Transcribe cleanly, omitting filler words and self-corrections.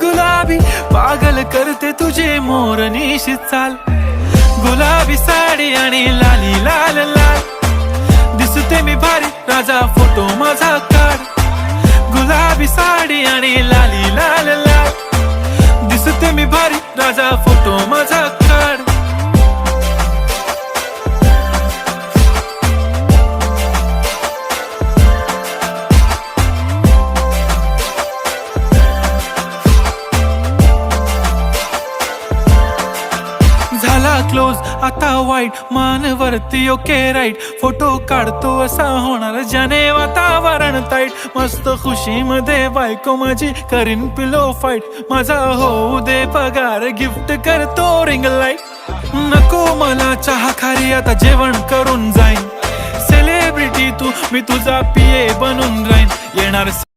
गुलाबी पागल करते तुझे मोरनीशी चाल, गुलाबी साडी आणि लाली लाल लाल, दिसते मी भारी राजा फोटो माझा काढ, गुलाबी साडी आणि लाली लाल लाल, दिसते मी भारी राजा फोटो माझा काढ. झाला क्लोज आता वाईट मानवरती ओके राईट, फोटो काढतो असा होणार ज्याने वातावरण ताईट, मस्त खुशी मध्ये बायको माझी करीन पिलो फाईट, माझा होऊ दे पगार गिफ्ट करतो रिंग लाईट, नको मला चहा खारी आता जेवण करून जाईन, सेलिब्रिटी तू मी तुझा पिये बनून राहीन, येणार